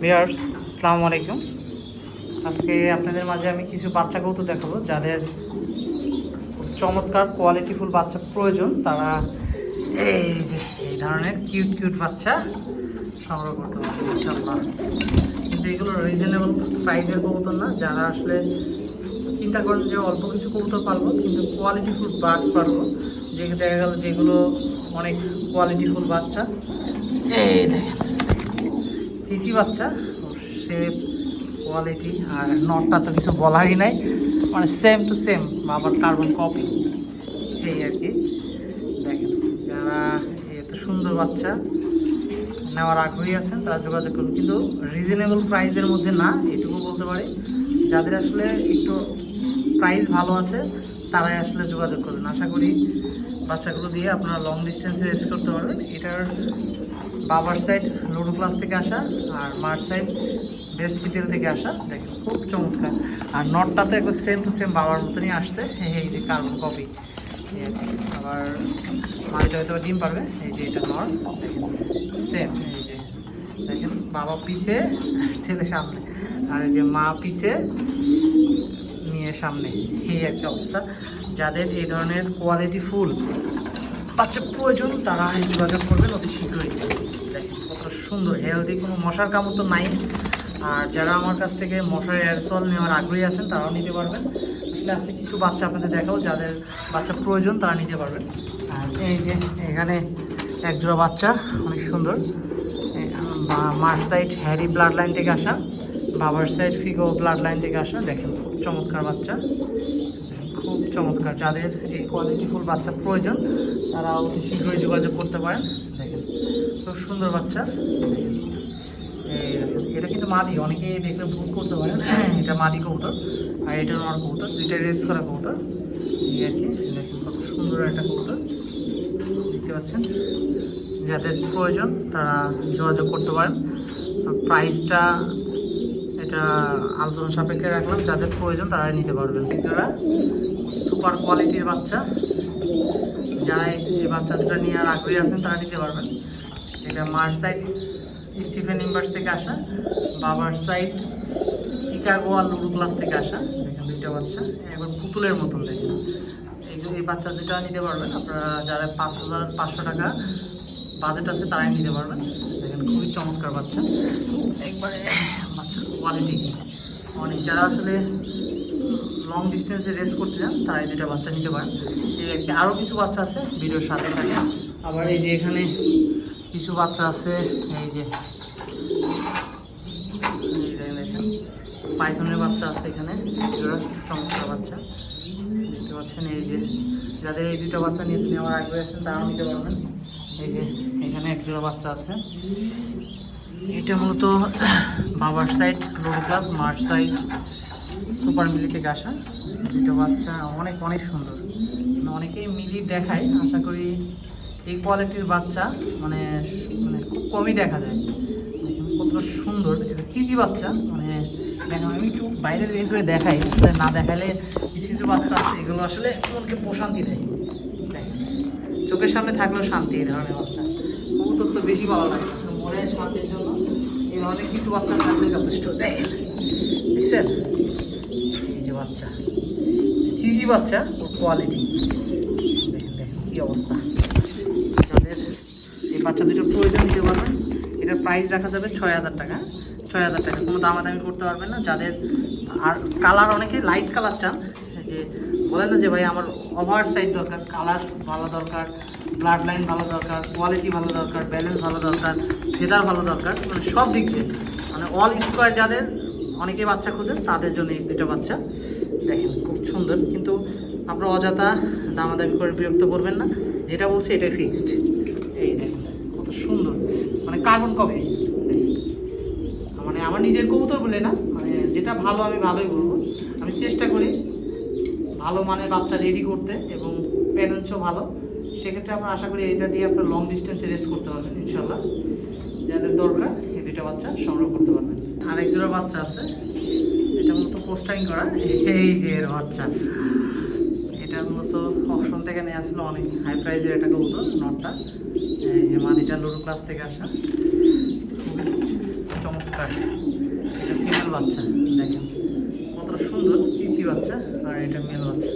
Viewers, আসসালামু আলাইকুম। আজকে আপনাদের মাঝে আমি কিছু বাচ্চা কবুতর দেখাবো যাদের চমৎকার কোয়ালিটিফুল বাচ্চা প্রয়োজন। তারা এই যে এই ধরনের কিউট কিউট বাচ্চা সংগ্রহ করতে পারবে ইনশাআল্লাহ। কিন্তু এগুলো রিজনেবল প্রাইসের কবুতর না। যারা আসলে চিন্তা করেন যে অল্প কিছু কবুতর পালবো কিন্তু কোয়ালিটিফুল বার্ড পালবো, যে দেখা গেল যেগুলো অনেক কোয়ালিটিফুল বাচ্চা, এই দেখেন চিচি বাচ্চা, শেপ কোয়ালিটি আর নটটা তো কিছু বলাই নাই, মানে সেম টু সেম বাবার কার্বন কপি। এই আর কি দেখেন, যারা এত সুন্দর বাচ্চা নেওয়ার আগ্রহী আছেন তারা যোগাযোগ করুন, কিন্তু রিজনেবল প্রাইসের মধ্যে না, এটুকু বলতে পারি। যাদের আসলে একটু প্রাইস ভালো আছে তারাই আসলে যোগাযোগ করবেন। আশা করি বাচ্চাগুলো দিয়ে আপনারা লং ডিস্টেন্সে রেস করতে পারবেন। এটার বাবার সাইড লুডো ক্লাস থেকে আসা আর মার সাইড বেস্ট ডিটেল থেকে আসা। দেখেন খুব চমৎকার, আর নটটা তো একবার সেম টু সেম বাবার মতনই আসছে। এই যে কার্বন কপি। আবার মাটিটা হয়তো ডিম পারবে। এই যে এটা নট, দেখেন সেম। এই যে দেখেন বাবা পিছে, ছেলে সামনে, আর এই যে মা পিছে, নিয়ে সামনে। এই একটা অবস্থা। যাদের এই ধরনের কোয়ালিটি ফুল বাচ্চা প্রয়োজন তারা যোগাযোগ করবেন অতি শীঘ্রই। দেখেন কত সুন্দর হেলদি, কোনো মশার কামড় তো নাই। আর যারা আমার কাছ থেকে মশার এয়ারসল নেওয়ার আগ্রহী আছেন তারাও নিতে পারবেন। আসলে আজকে কিছু বাচ্চা আপনাদের দেখাও, যাদের বাচ্চা প্রয়োজন তারা নিতে পারবেন। আর এই যে এখানে একজোড়া বাচ্চা অনেক সুন্দর, মার সাইড হ্যারি ব্লাড লাইন থেকে আসা, বাবার সাইড ফিগো ব্লাড লাইন থেকে আসা। দেখেন খুব চমৎকার বাচ্চা, খুব চমৎকার। যাদের এই কোয়ালিটিফুল বাচ্চা প্রয়োজন তারা অতি শীঘ্রই যোগাযোগ করতে পারেন। দেখেন খুব সুন্দর বাচ্চা। এটা কিন্তু মাদি, অনেকেই দেখলে ভুল করতে পারেন। এটা মাদি কবুতর আর এটা নর কবুতর, দুইটা রেস করা কবুতর। এই আর কি দেখেন কত সুন্দর একটা কবুতর, দেখতে পাচ্ছেন। যাদের প্রয়োজন তারা যোগাযোগ করতে পারেন। প্রাইসটা এটা আলোচনা সাপেক্ষে রাখলাম, যাদের প্রয়োজন তারাই নিতে পারবেন। যারা সুপার কোয়ালিটির বাচ্চা, যারা এই বাচ্চা দুটা নিয়ে আর আগ্রহী আছেন তারা নিতে পারবেন। এটা মার সাইড স্টিফেন ইম্বার্স থেকে আসা, বাবার সাইড চিকাগো আর লুডো ক্লাস থেকে আসা। দেখেন দুইটা বাচ্চা একবার পুতুলের মতন। দেখেন এই বাচ্চা দুটা নিতে পারবেন আপনারা, যারা 5,500 টাকা বাজেট আছে তারাই নিতে পারবেন। দেখেন খুবই চমৎকার বাচ্চা, একবারে বাচ্চার কোয়ালিটি অনেক। যারা আসলে লং ডিস্টেন্সে রেস করতে চান তারা এই দুটা বাচ্চা নিতে পারেন। এই আর কি, আরও কিছু বাচ্চা আছে ভিডিওর সাথে থাকে। আবার এই যে এখানে কিছু বাচ্চা আছে, এই যে দেখেন পাইথনের বাচ্চা আছে এখানে, চমৎকার বাচ্চা দেখতে পাচ্ছেন। এই যে যাদের এই দুটো বাচ্চা নিয়ে নেওয়ার আগ্রহী আছেন তারাও নিতে পারবেন। এই যে এখানে এক জোড়া বাচ্চা আছে, এটা মূলত বাবার সাইড লুডো ক্লাস, মার সাইড সুপার মিলি থেকে আসা। দুটো বাচ্চা অনেক অনেক সুন্দর, অনেকেই মিলি দেখায়। আশা করি এই কোয়ালিটির বাচ্চা মানে মানে খুব কমই দেখা যায়। কত সুন্দর, এটা চিচি বাচ্চা। মানে দেখেন আমি একটু বাইরে বের করে দেখাই, না দেখালে কিছু কিছু বাচ্চা আছে এগুলো আসলে মনকে প্রশান্তি দেয়। দেখেন চোখের সামনে থাকলেও শান্তি। এই ধরনের বাচ্চা কবুতর তো বেশি ভালো লাগে, মনে শান্তির জন্য এই ধরনের কিছু বাচ্চা থাকলে যথেষ্ট। দেখেন দেখছেন এই যে বাচ্চা, চিজি বাচ্চা, ওর কোয়ালিটি দেখেন। দেখেন কী অবস্থা। যাদের এই বাচ্চা দুটো প্রয়োজন নিতে পারবেন। এটার প্রাইস রাখা যাবে 6,000 টাকা। 6,000 টাকা, কোনো দামাদামি করতে পারবেন না। যাদের আর কালার, অনেকে লাইট কালার চান, যে বলেন না যে ভাই আমার ওভার সাইড দরকার, কালার ভালো দরকার, ব্লাড লাইন ভালো দরকার, কোয়ালিটি ভালো দরকার, ব্যালেন্স ভালো দরকার, ফেদার ভালো দরকার, মানে সব দিক দিয়ে মানে অল স্কোয়ার যাদের অনেকে বাচ্চা খোঁজেন তাদের জন্য এই দুটো বাচ্চা। দেখেন খুব সুন্দর, কিন্তু আপনারা অযথা দামাদামি করে বিরক্ত করবেন না, যেটা বলছি এটাই ফিক্সড। এই দেখেন কত সুন্দর, মানে কার্বন কপি। মানে আমার নিজের কবুতর বলে না, মানে যেটা ভালো আমি ভালোই বলবো। আমি চেষ্টা করি ভালো মানের বাচ্চা রেডি করতে এবং প্যারেন্টসও ভালো। সেক্ষেত্রে আমরা আশা করি এটা দিয়ে আপনার লং ডিস্টেন্সে রেস করতে পারবেন ইনশাল্লাহ। যাদের দরকার এই দুটো বাচ্চা সংগ্রহ করতে পারবেন। আরেক জোড়া বাচ্চা আছে, এটা মূলত পোস্টারিং করা। এই যে এর বাচ্চা, এটা মূলত অপশন থেকে নিয়ে আসলো, অনেক হাই প্রাইজের একটা কবুতর নটটা। এই যে মাদিটা লুডো ক্লাস থেকে আসা, খুবই চমৎকার। চমৎকার, এটা ফিমেল বাচ্চা, দেখেন কতটা সুন্দর চিচি বাচ্চা। আর এটা মেল বাচ্চা,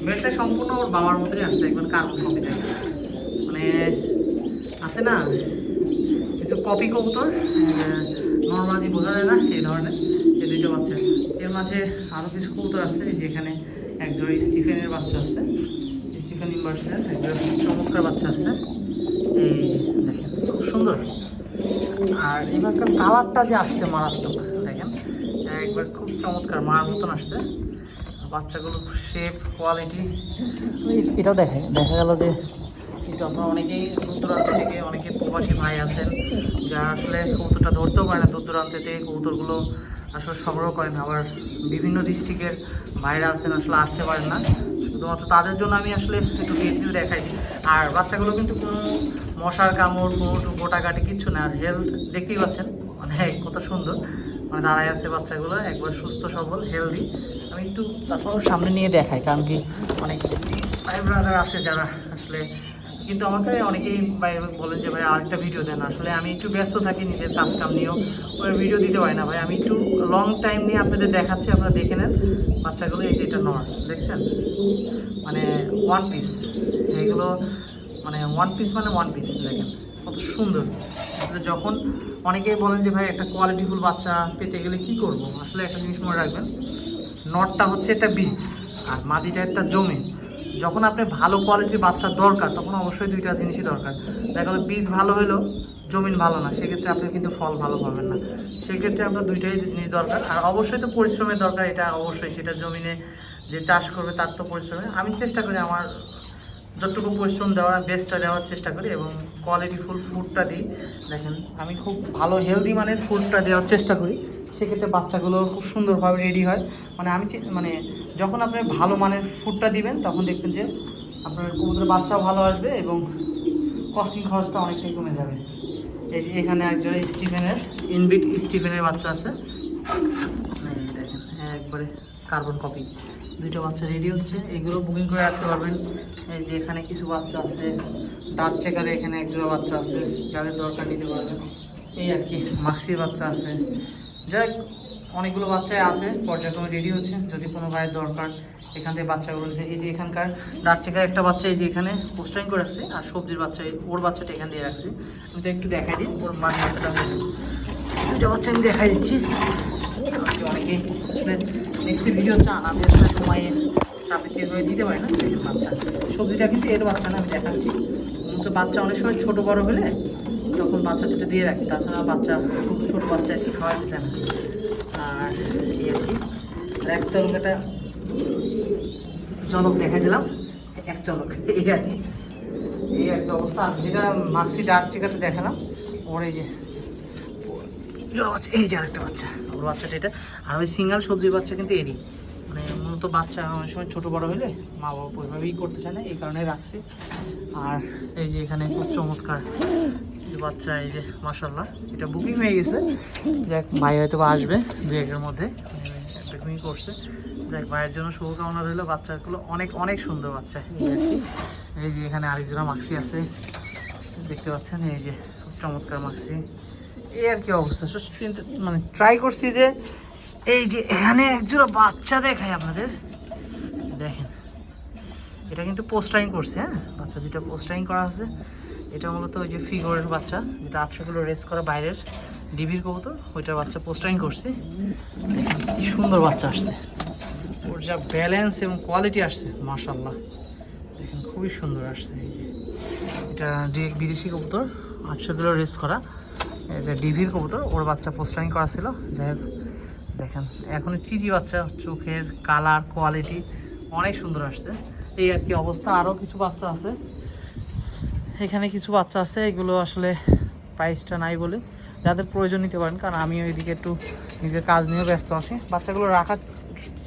মেলটা সম্পূর্ণ ওর বাবার মতোই আসছে, একবার কার্বন কপি দেখেন। মানে আছে না কিছু কপি কবুতর নর্মালি বোঝা যায় না, এই ধরনের এই দুইটা বাচ্চা। এর মাঝে আরও কিছু কবুতর আছে, এই যে এখানে একজোড়া স্টিফেনের বাচ্চা আছে, স্টিফেন ইম্বার্সের একজোড়া চমৎকার বাচ্চা আছে, এই দেখেন খুব সুন্দর। আর এবারকার কালারটা যে আসছে মারাত্মক, দেখেন একবার খুব চমৎকার মার মতন আসছে। বাচ্চাগুলো শেপ কোয়ালিটি এটাও দেখা গেল যে কিন্তু আপনারা অনেকেই দূর দূরান্ত থেকে অনেকে প্রবাসী ভাই আছেন যারা আসলে কবুতরটা ধরতেও পারে না, দূর দূরান্ত থেকে কবুতরগুলো আসলে সংগ্রহ করেন। আবার বিভিন্ন ডিস্ট্রিক্টের ভাইরা আছেন আসলে আসতে পারেন না, শুধুমাত্র তাদের জন্য আমি আসলে একটু ভিডিও দেখাই দিই। আর বাচ্চাগুলো কিন্তু কোনো মশার কামড়, কোনো গোটাকাটি কিচ্ছু না। আর হেলথ দেখতেই পাচ্ছেন, মানে কত সুন্দর, মানে দাঁড়ায় আছে বাচ্চাগুলো একবার সুস্থ সবল হেলদি। আমি একটু তারপর সামনে নিয়ে দেখাই, কারণ কি অনেক ভাই ব্রাদার আছে যারা আসলে, কিন্তু আমাকে অনেকেই ভাই বলেন যে ভাই আরেকটা ভিডিও দেন। আসলে আমি একটু ব্যস্ত থাকি নিজের কাজ কাম নিয়েও, ওই ভিডিও দিতে পারি না ভাই। আমি একটু লং টাইম নিয়ে আপনাদের দেখাচ্ছি, আপনারা দেখে নেন বাচ্চাগুলো। এই যে এটা নর দেখছেন, মানে ওয়ান পিস, এইগুলো মানে ওয়ান পিস মানে ওয়ান পিস, দেখেন কত সুন্দর। আসলে যখন অনেকেই বলেন যে ভাই একটা কোয়ালিটিফুল বাচ্চা পেতে গেলে কি করব, আসলে একটা জিনিস মনে রাখবেন, নটটা হচ্ছে একটা বীজ আর মাদিটা একটা জমি। যখন আপনি ভালো কোয়ালিটির বাচ্চার দরকার, তখন অবশ্যই দুইটা জিনিসই দরকার। দেখা গেলো বীজ ভালো হলো, জমিন ভালো না, সেক্ষেত্রে আপনি কিন্তু ফল ভালো পাবেন না। সেক্ষেত্রে আপনার দুইটাই জিনিস দরকার। আর অবশ্যই তো পরিশ্রমের দরকার, এটা অবশ্যই, সেটা জমিনে যে চাষ করবে তার তো পরিশ্রমে। আমি চেষ্টা করি আমার যতটুকু পরিশ্রম দেওয়ার বেস্টটা দেওয়ার চেষ্টা করি এবং কোয়ালিটিফুল ফুডটা দিই। দেখেন আমি খুব ভালো হেলদি মানের ফুডটা দেওয়ার চেষ্টা করি, সেক্ষেত্রে বাচ্চাগুলো খুব সুন্দরভাবে রেডি হয়। মানে আমি মানে যখন আপনি ভালো মানের ফুডটা দিবেন, তখন দেখবেন যে আপনার কবুতরের বাচ্চাও ভালো আসবে এবং কস্টিং খরচটা অনেকটাই কমে যাবে। এই যে এখানে একজন স্টিফেনের ইনবিট স্টিফেনের বাচ্চা আছে, দেখেন একবারে কার্বন কপি, দুইটা বাচ্চা রেডি হচ্ছে। এগুলো বুকিং করে রাখতে পারবেন। এই যে এখানে কিছু বাচ্চা আছে, ডার্ক চেকারে এখানে একজোড়া বাচ্চা আছে, যাদের দরকার নিতে পারবেন। এই আর কি মাক্সির বাচ্চা আছে, যাই অনেকগুলো বাচ্চাই আছে পর্যায়ক্রমে রেডি হচ্ছে। যদি কোনো ভাইয়ের দরকার এখান থেকে বাচ্চাগুলো, এই যে এখানকার ডার্ক চেকার একটা বাচ্চা এই যে এখানে পোস্টারিং করে রাখছি, আর সবজির বাচ্চা ওর বাচ্চাটা এখান দিয়ে রাখছি। আমি তো একটু দেখাই দিই ওর মাঝে বাচ্চাটা, দুইটা বাচ্চা আমি দেখাই দিচ্ছি। অনেকেই নেক্সট ভিডিও চান, আমি আসলে সময়ে সাপেক্ষে হয়ে দিতে পারি না। বাচ্চা সবজিটা কিন্তু এর বাচ্চা না, আমি দেখাচ্ছি। তো বাচ্চা অনেক সময় ছোটো বড়ো হলে তখন বাচ্চা দুটো দিয়ে রাখি, তাছাড়া বাচ্চা ছোটো বাচ্চা একটু খাওয়াতে চায় না। আর এই আর কি, আর এক চলক একটা চলক দেখাই দিলাম, এক চলক, এই আর কি, এই একটা অবস্থা। আর যেটা মাক্সি ডার্ক চেকারটা দেখালাম, ওর এই যে বাচ্চা, এই যে আরেকটা বাচ্চা, ওর বাচ্চাটা এটা। আর ওই সিঙ্গেল সবজির বাচ্চা কিন্তু এরই, মানে মূলত বাচ্চা অনেক সময় ছোটো বড়ো হলে মা বাবা ওইভাবেই করতে চায় না, এই কারণে রাখছি। আর এই যে এখানে খুব চমৎকার বাচ্চা, এই যে মাশাআল্লাহ, এটা বুকিং হয়ে গেছে। যাক ভাই হয়তো আসবে 2-1 মধ্যে, বুকিং করছে। যাক ভাইয়ের জন্য শুভকামনা রইল। বাচ্চাগুলো অনেক অনেক সুন্দর বাচ্চা, এই আর কি। এই যে এখানে আরেকজোড়া মাক্সি আছে, দেখতে পাচ্ছেন, এই যে খুব চমৎকার মাক্সি। এই আর কি অবস্থা, মানে ট্রাই করছি যে এই যে এখানে একজোড়া বাচ্চা দেখাই আপনাদের, দেখেন এটা কিন্তু পোস্টারিং করছে, হ্যাঁ বাচ্চা দুটা পোস্টারিং করা আছে। এটা মূলত ওই যে ফিগরের বাচ্চা, যেটা 800 কিলো রেস করা বাইরের ডিবির কবুতর, ওইটার বাচ্চা পোস্টারিং করছি। দেখেন কি সুন্দর বাচ্চা আসছে, ওর যা ব্যালেন্স এবং কোয়ালিটি আসছে মাশাআল্লাহ, দেখেন খুবই সুন্দর আসছে। এই যে এটা ডিরেক্ট বিদেশি কবুতর, 800 কিলো রেস করা, এটা ডিভির কবুতর, ওর বাচ্চা পোস্টারিং করা ছিল। যাই হোক দেখেন এখন চিজি বাচ্চা, চোখের কালার কোয়ালিটি অনেক সুন্দর আসছে। এই আর কি অবস্থা। আরও কিছু বাচ্চা আছে, এখানে কিছু বাচ্চা আছে, এগুলো আসলে প্রাইসটা নাই বলে যাদের প্রয়োজন নিতে পারেন, কারণ আমি ওইদিকে একটু নিজের কাজ নিয়েও ব্যস্ত আছি। বাচ্চাগুলো রাখার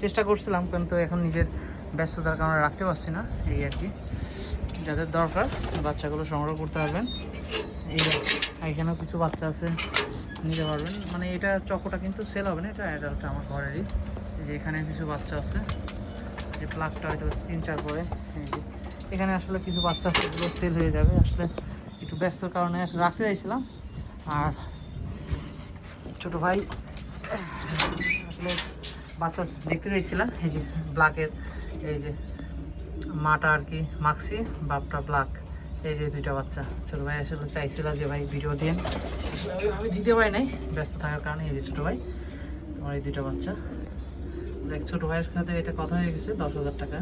চেষ্টা করছিলাম, কিন্তু এখন নিজের ব্যস্ততার কারণে রাখতে পারছি না। এই আর কি, যাদের দরকার বাচ্চাগুলো সংগ্রহ করতে পারবেন। এই এখানেও কিছু বাচ্চা আছে, নিতে পারবেন। মানে এটা চকোটা কিন্তু সেল হবে না, এটা অ্যাডাল্ট আমার ঘরেরই। এই যে এখানে কিছু বাচ্চা আছে, যে প্লাগটা হয়তো 3-4 করে। এই যে এখানে আসলে কিছু বাচ্চা আছে, এগুলো সেল হয়ে যাবে। আসলে একটু ব্যস্তর কারণে রাখতে চাইছিলাম, আর ছোটো ভাই আসলে বাচ্চা দেখতে চাইছিলাম, এই যে ব্ল্যাকের, এই যে মাটা আর কি মাক্সি, বাপটা ব্ল্যাক, এই যে দুইটা বাচ্চা। ছোটো ভাই আসলে চাইছিল যে ভাই ভিডিও দিন, আসলে ওইভাবে দিতে পারি নাই ব্যস্ত থাকার কারণে। এই যে ছোটো ভাই তোমার এই দুইটা বাচ্চা, দেখ ছোটো ভাইয়ের সাথে এটা কথা হয়ে গেছে 10,000 টাকা,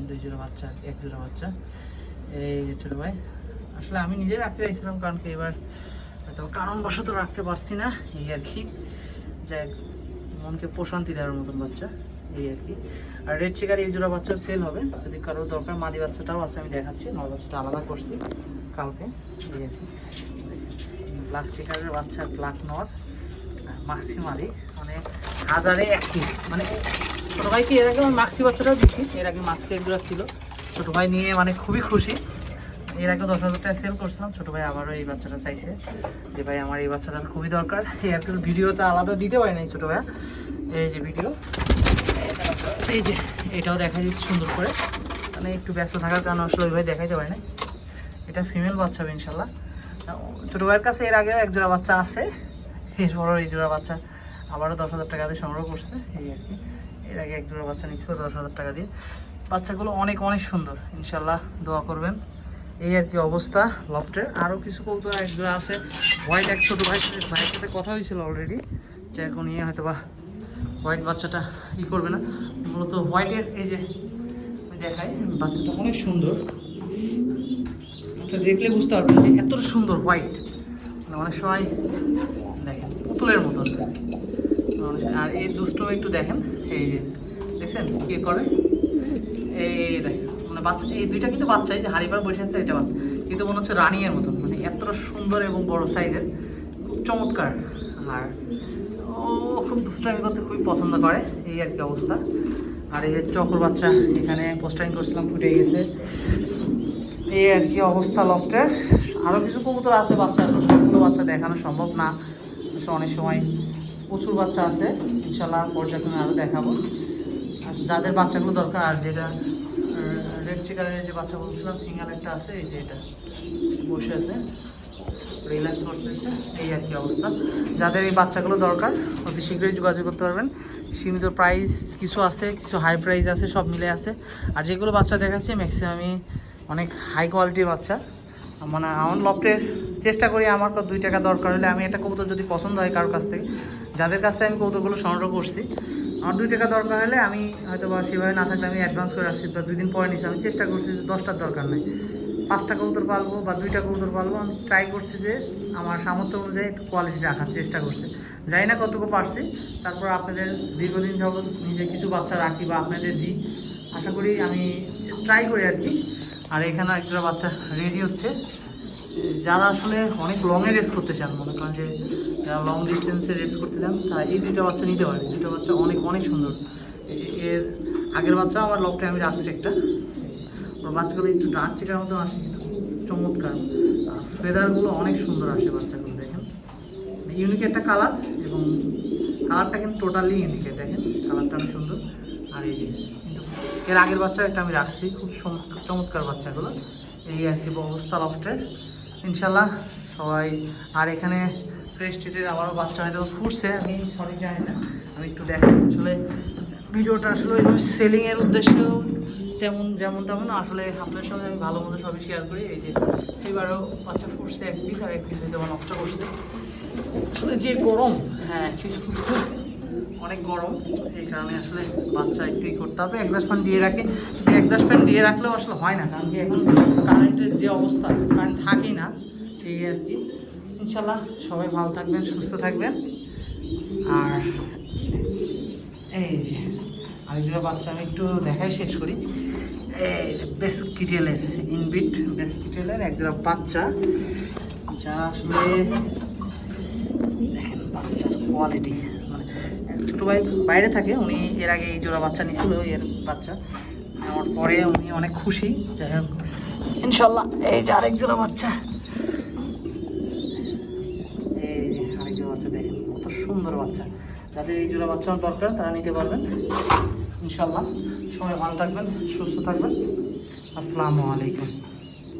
2 জোড়া বাচ্চা, 1 জোড়া বাচ্চা। এই যে ছোটো ভাই আসলে আমি নিজে রাখতে চাইছিলাম, কারণ কি এবার হয়তো কারণবশত রাখতে পারছি না, এই আর কি। যাই মনকে প্রশান্তি দেওয়ার মতন বাচ্চা, এই আর কি। আর রেড চিকার এই জোড়া বাচ্চা সেল হবে, যদি কারোর দরকার। মাদি বাচ্চাটাও আছে, আমি দেখাচ্ছি, নর বাচ্চাটা আলাদা করছি কালকে, এই আর কি। ব্ল্যাক চিকারের বাচ্চা, ব্ল্যাক নর, মাক্সি মাদি, মানে 1000-এ 1 পিস। মানে ছোটো ভাইকে এর আগে আমি মাক্সি বাচ্চাটাও দিছি, এর আগে মাক্সি এক জোড়া ছিল, ছোটো ভাই নিয়ে মানে খুবই খুশি। এর আগে 10,000 টাকা সেল করছিলাম, ছোটো ভাই আবারও এই বাচ্চাটা চাইছে যে ভাই আমার এই বাচ্চাটা খুবই দরকার। এই আর কি ভিডিওটা আলাদা দিতে পারি নাই ছোটো ভাইয়া, এই যে ভিডিও, এই যে এটাও দেখা যাচ্ছে সুন্দর করে, মানে একটু ব্যস্ত থাকার কারণে আসলে ওইভাবে দেখাইতে পারি না। এটা ফিমেল বাচ্চা হবে ইনশাল্লাহ। ছোটো ভাইয়ের কাছে এর আগেও 1 জোড়া বাচ্চা আছে, এরপরও এই জোড়া বাচ্চা আবারও 10,000 টাকা দিয়ে সংগ্রহ করছে, এই আর কি। এর আগে 1 জোড়া বাচ্চা নিচ্ছিল 10,000 টাকা দিয়ে। বাচ্চাগুলো অনেক অনেক সুন্দর, ইনশাল্লাহ দোয়া করবেন। এই আর কি অবস্থা লফটের। আরও কিছু কৌতুক 1 জোড়া আছে হোয়াইট, এক ছোটো ভাইয়ের সাথে কথা হয়েছিল অলরেডি, যে এখন নিয়ে হয়তো বা হোয়াইট বাচ্চাটা ই করবে না। মূলত হোয়াইটের এই যে আমি দেখাই, বাচ্চাটা অনেক সুন্দর, এটা দেখলে বুঝতে পারবেন যে এতটা সুন্দর হোয়াইট, মানে অনেক সময় দেখেন পুতুলের মতন। আর এই দুষ্ট একটু দেখেন, এই যে দেখছেন কী করে, এই দেখেন মানে বাচ্চা, এই দুইটা কিন্তু বাচ্চাই, যে হাড়িবার বসে আছে এটা বাচ্চা, কিন্তু মনে হচ্ছে রানিংয়ের মতন, মানে এতটা সুন্দর এবং বড় সাইজের, খুব চমৎকার। আর ও খুব দুষ্টামি করতে খুবই পছন্দ করে, এই আর কি অবস্থা। আর এই যে চকর বাচ্চা এখানে পোস্টারিং করছিলাম, ফুটে গেছে, এই আর কি অবস্থা লফটের। আরও কিছু কবুতর আছে বাচ্চা, সবগুলো বাচ্চা দেখানো সম্ভব না, অনেক সময় প্রচুর বাচ্চা আছে, ইনশাল্লাহ পর্যায়ক্রমে আরও দেখাবো। আর যাদের বাচ্চাগুলো দরকার, আর যেটা রেড চিকারের যে বাচ্চা বলছিলাম, সিঙ্গেল একটা আছে, এই যে এটা বসে আছে, রিল্যাক্স করছে, এই আর কি অবস্থা। যাদের এই বাচ্চাগুলো দরকার অতি শীঘ্রই যোগাযোগ করতে পারবেন। সীমিত প্রাইস কিছু আছে, কিছু হাই প্রাইস আছে, সব মিলে আছে। আর যেগুলো বাচ্চা দেখাচ্ছি ম্যাক্সিমামই অনেক হাই কোয়ালিটির বাচ্চা। মানে আমার লফটের চেষ্টা করি, আমার 2 টাকা দরকার হলে আমি একটা কবুতর যদি পছন্দ হয় কারোর কাছ থেকে, যাদের কাছ থেকে আমি কবুতরগুলো সংগ্রহ করছি, আমার 2 টাকা দরকার হলে আমি হয়তো বা সেভাবে না থাকলে আমি অ্যাডভান্স করে আসছি, বা 2 দিন পরে নিচ্ছি। আমি চেষ্টা করছি যে 10টার দরকার নেই, 5টা কবুতর পালবো বা 2টা কবুতর পালবো। আমি ট্রাই করছি যে আমার সামর্থ্য অনুযায়ী একটু কোয়ালিটি রাখার চেষ্টা করছি, জানি না কতটুকু পারছি। তারপর আপনাদের দীর্ঘদিন যাবত নিজে কিছু বাচ্চা রাখি বা আপনাদের দিই, আশা করি আমি ট্রাই করি আর কি। আর এখানে একটা বাচ্চা রেডি হচ্ছে, যারা আসলে অনেক লংয়ে রেস করতে চান, মনে করেন যে যারা লং ডিস্টেন্সে রেস করতে চান, তারা এই 2টা বাচ্চা নিতে পারে। 2টা বাচ্চা অনেক অনেক সুন্দর। এই যে এর আগের বাচ্চা আমার লকটা আমি রাখছি একটা, ওর বাচ্চাগুলো একটু ডার্ক চিকার মতো আসে, কিন্তু চমৎকার, ফেদারগুলো অনেক সুন্দর আসে বাচ্চাগুলো, দেখেন ইউনিক একটা কালার, এবং কালারটা কিন্তু টোটালি ইউনিক, দেখেন কালারটা অনেক সুন্দর। আর এই যে কিন্তু এর আগের বাচ্চা একটা আমি রাখছি, খুব চমৎকার বাচ্চাগুলো, এই আর কি অবস্থা লফটের ইনশাল্লাহ সবাই। আর এখানে ফ্রেশ স্ট্রিটের আবারও বাচ্চা হয়তো ফুটছে, আমি সঠিক জানি না, আমি একটু দেখাই। আসলে ভিডিওটা আসলে ওইভাবে সেলিংয়ের উদ্দেশ্যেও যেমন আসলে আপনার সঙ্গে আমি ভালো মতো সবই শেয়ার করি। এই যে এবারও বাচ্চা ফুটছে 1 পিস, আর 1 পিস হয়তো আমার নষ্ট করছে, আসলে যে গরম, হ্যাঁ 1 পিস ফুটছে, অনেক গরম, এই কারণে আসলে বাচ্চা একটু করতে হবে। একদাস ফ্যান দিয়ে রাখে, একদাস ফ্যান দিয়ে রাখলেও আসলে হয় না, কারণ কি এখন কারেন্টের যে অবস্থা, কারেন্ট থাকেই না, এই আর কি। ইনশাল্লাহ সবাই ভালো থাকবেন, সুস্থ থাকবেন। আর এই যে আরেকজনের বাচ্চা আমি একটু দেখাই শেষ করি, এই বেসকিটেলের ইনবিট, বেসকিটেলের 1 জোড়া বাচ্চা, যা আসলে দেখেন বাচ্চার কোয়ালিটি, মানে ছোটো ভাই বাইরে থাকে, উনি এর আগে এই জোড়া বাচ্চা নিয়েছিল, এর বাচ্চা নেওয়ার পরে উনি অনেক খুশি। যাই হোক ইনশাল্লাহ এই যে আরেক জোড়া বাচ্চা, এই যে আরেক জোড়া বাচ্চা, দেখেন কত সুন্দর বাচ্চা। যাদের এই জোড়া বাচ্চা দরকার তারা নিতে পারবেন ইনশাল্লাহ। সবাই ভালো থাকবেন, সুস্থ থাকবেন। আসসালামু আলাইকুম।